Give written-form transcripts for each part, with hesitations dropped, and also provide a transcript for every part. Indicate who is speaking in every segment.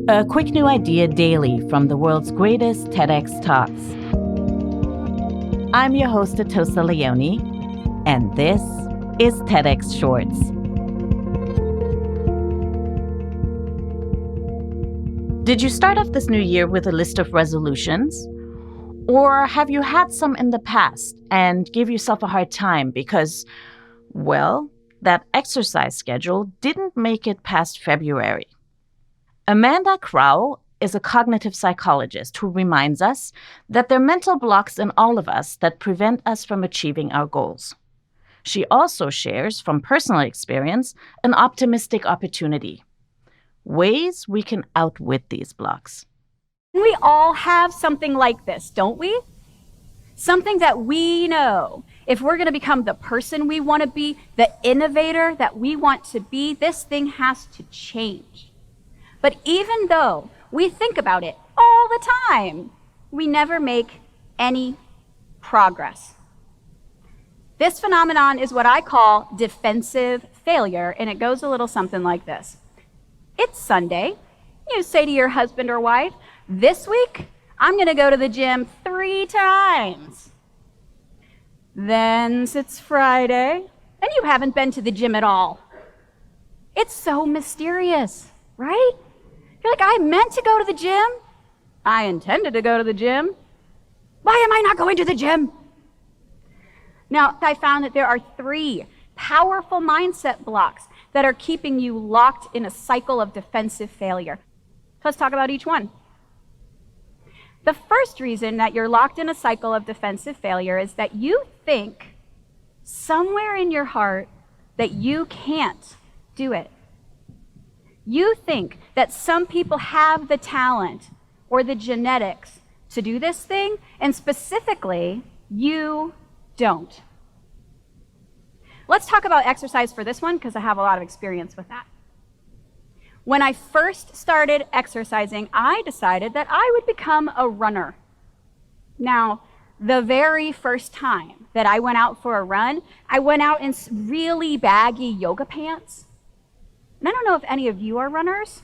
Speaker 1: A quick new idea daily from the world's greatest TEDx talks. I'm your host, Atossa Leoni, and this is TEDx Shorts. Did you start off this new year with a list of resolutions? Or have you had some in the past and give yourself a hard time because, well, that exercise schedule didn't make it past February? Amanda Crowell is a cognitive psychologist who reminds us that there are mental blocks in all of us that prevent us from achieving our goals. She also shares from personal experience an optimistic opportunity, ways we can outwit these blocks.
Speaker 2: We all have something like this, don't we? Something that we know. If we're going to become the person we want to be, the innovator that we want to be, this thing has to change. But even though we think about it all the time, we never make any progress. This phenomenon is what I call defensive failure, and it goes a little something like this. It's Sunday. You say to your husband or wife, this week, I'm going to go to the gym 3 times. Then it's Friday, and you haven't been to the gym at all. It's so mysterious, right? You're like, I meant to go to the gym. I intended to go to the gym. Why am I not going to the gym? Now, I found that there are 3 powerful mindset blocks that are keeping you locked in a cycle of defensive failure. Let's talk about each one. The first reason that you're locked in a cycle of defensive failure is that you think somewhere in your heart that you can't do it. You think that some people have the talent or the genetics to do this thing, and specifically, you don't. Let's talk about exercise for this one, because I have a lot of experience with that. When I first started exercising, I decided that I would become a runner. Now, the very first time that I went out for a run, I went out in really baggy yoga pants. And I don't know if any of you are runners,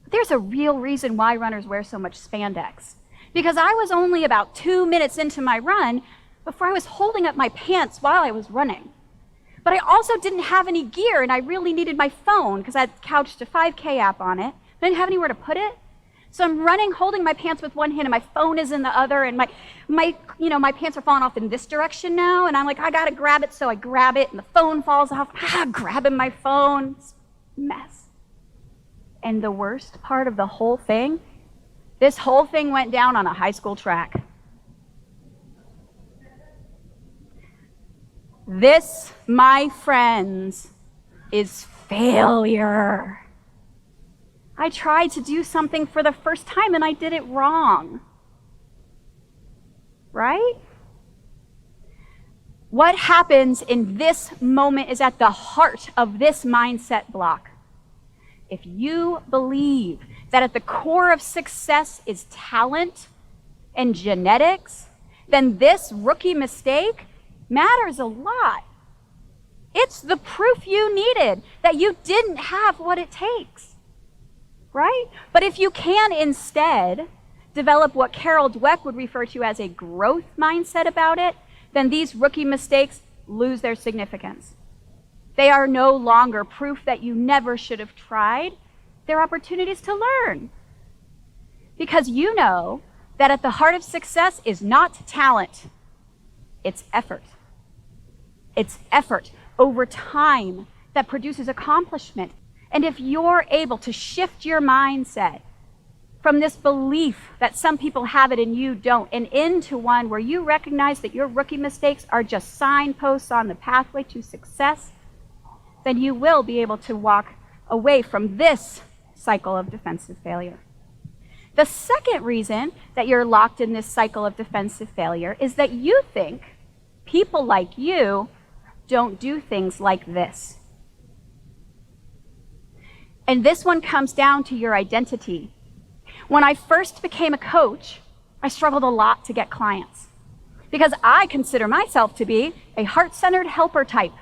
Speaker 2: but there's a real reason why runners wear so much spandex. Because I was only about 2 minutes into my run before I was holding up my pants while I was running. But I also didn't have any gear, and I really needed my phone because I had couched a 5K app on it. I didn't have anywhere to put it. So I'm running, holding my pants with one hand, and my phone is in the other, and my pants are falling off in this direction now, and I'm like, I gotta grab it, so I grab it, and the phone falls off. Grabbing my phone. Mess. And the worst part of the whole thing, this whole thing went down on a high school track. This, my friends, is failure. I tried to do something for the first time and I did it wrong. Right? What happens in this moment is at the heart of this mindset block. If you believe that at the core of success is talent and genetics, then this rookie mistake matters a lot. It's the proof you needed that you didn't have what it takes, right? But if you can instead develop what Carol Dweck would refer to as a growth mindset about it, then these rookie mistakes lose their significance. They are no longer proof that you never should have tried. They're opportunities to learn. Because you know that at the heart of success is not talent, it's effort. It's effort over time that produces accomplishment. And if you're able to shift your mindset from this belief that some people have it and you don't, and into one where you recognize that your rookie mistakes are just signposts on the pathway to success, then you will be able to walk away from this cycle of defensive failure. The second reason that you're locked in this cycle of defensive failure is that you think people like you don't do things like this. And this one comes down to your identity. When I first became a coach, I struggled a lot to get clients because I consider myself to be a heart-centered helper type.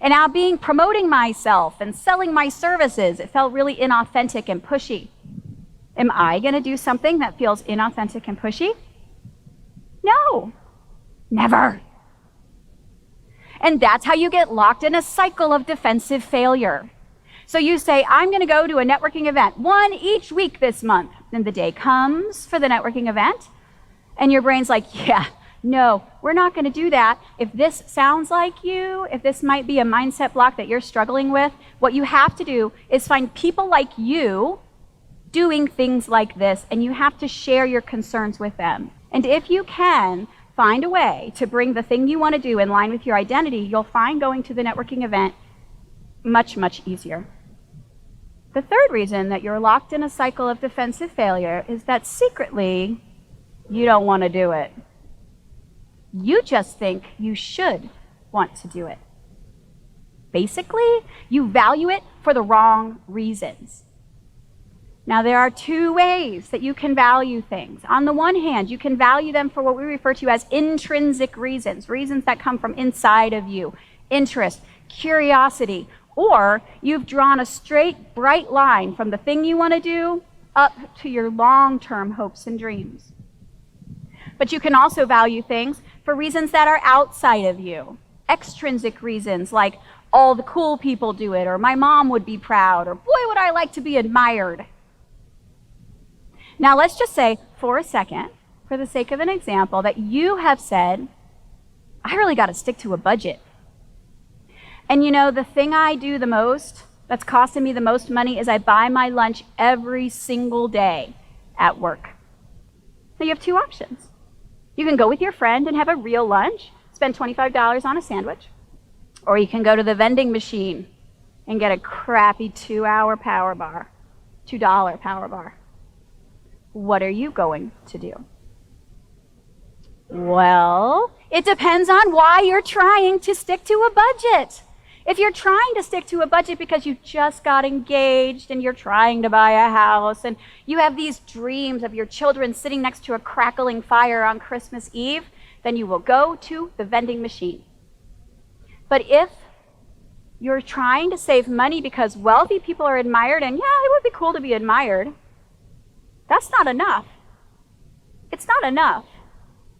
Speaker 2: And now promoting myself and selling my services, it felt really inauthentic and pushy. Am I going to do something that feels inauthentic and pushy? No, never. And that's how you get locked in a cycle of defensive failure. So you say, I'm going to go to a networking event, one each week this month. And the day comes for the networking event, and your brain's like, yeah, no, we're not going to do that. If this sounds like you, if this might be a mindset block that you're struggling with, what you have to do is find people like you doing things like this, and you have to share your concerns with them. And if you can find a way to bring the thing you want to do in line with your identity, you'll find going to the networking event much, much easier. The third reason that you're locked in a cycle of defensive failure is that secretly, you don't want to do it. You just think you should want to do it. Basically, you value it for the wrong reasons. Now, there are two ways that you can value things. On the one hand, you can value them for what we refer to as intrinsic reasons, reasons that come from inside of you, interest, curiosity, or you've drawn a straight, bright line from the thing you want to do up to your long-term hopes and dreams. But you can also value things for reasons that are outside of you, extrinsic reasons like all the cool people do it, or my mom would be proud, or boy, would I like to be admired. Now, let's just say for a second, for the sake of an example, that you have said, I really got to stick to a budget. And you know, the thing I do the most, that's costing me the most money, is I buy my lunch every single day at work. Now, you have two options. You can go with your friend and have a real lunch, spend $25 on a sandwich, or you can go to the vending machine and get a crappy $2 power bar. What are you going to do? Well, it depends on why you're trying to stick to a budget. If you're trying to stick to a budget because you just got engaged and you're trying to buy a house and you have these dreams of your children sitting next to a crackling fire on Christmas Eve, then you will go to the vending machine. But if you're trying to save money because wealthy people are admired, and yeah, it would be cool to be admired, that's not enough. It's not enough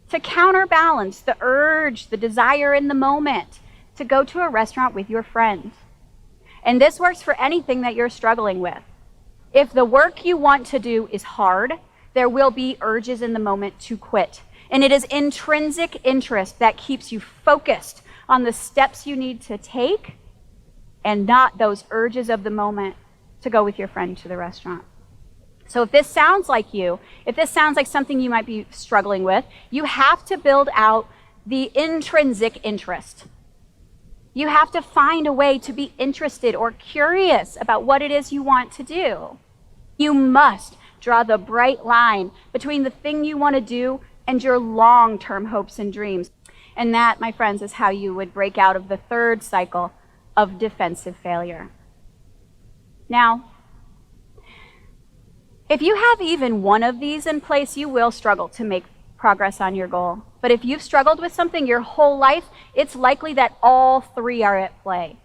Speaker 2: to counterbalance the urge, the desire in the moment to go to a restaurant with your friends. And this works for anything that you're struggling with. If the work you want to do is hard, there will be urges in the moment to quit. And it is intrinsic interest that keeps you focused on the steps you need to take and not those urges of the moment to go with your friend to the restaurant. So if this sounds like you, if this sounds like something you might be struggling with, you have to build out the intrinsic interest. You have to find a way to be interested or curious about what it is you want to do. You must draw the bright line between the thing you want to do and your long-term hopes and dreams. And that, my friends, is how you would break out of the third cycle of defensive failure. Now, if you have even one of these in place, you will struggle to make progress on your goal. But if you've struggled with something your whole life, it's likely that all three are at play.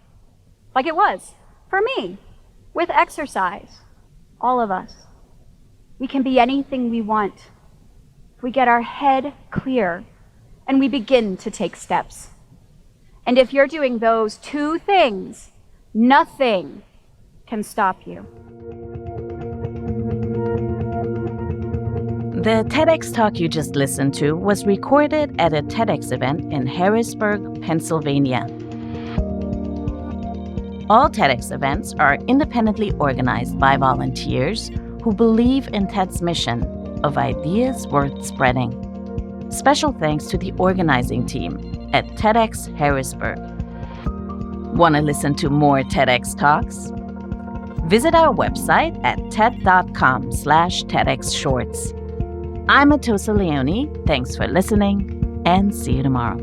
Speaker 2: Like it was for me with exercise. All of us. We can be anything we want if we get our head clear and we begin to take steps. And if you're doing those two things, nothing can stop you.
Speaker 1: The TEDx talk you just listened to was recorded at a TEDx event in Harrisburg, Pennsylvania. All TEDx events are independently organized by volunteers who believe in TED's mission of ideas worth spreading. Special thanks to the organizing team at TEDxHarrisburg. Want to listen to more TEDx talks? Visit our website at ted.com/TEDxShorts. I'm Atossa Leoni. Thanks for listening, and see you tomorrow.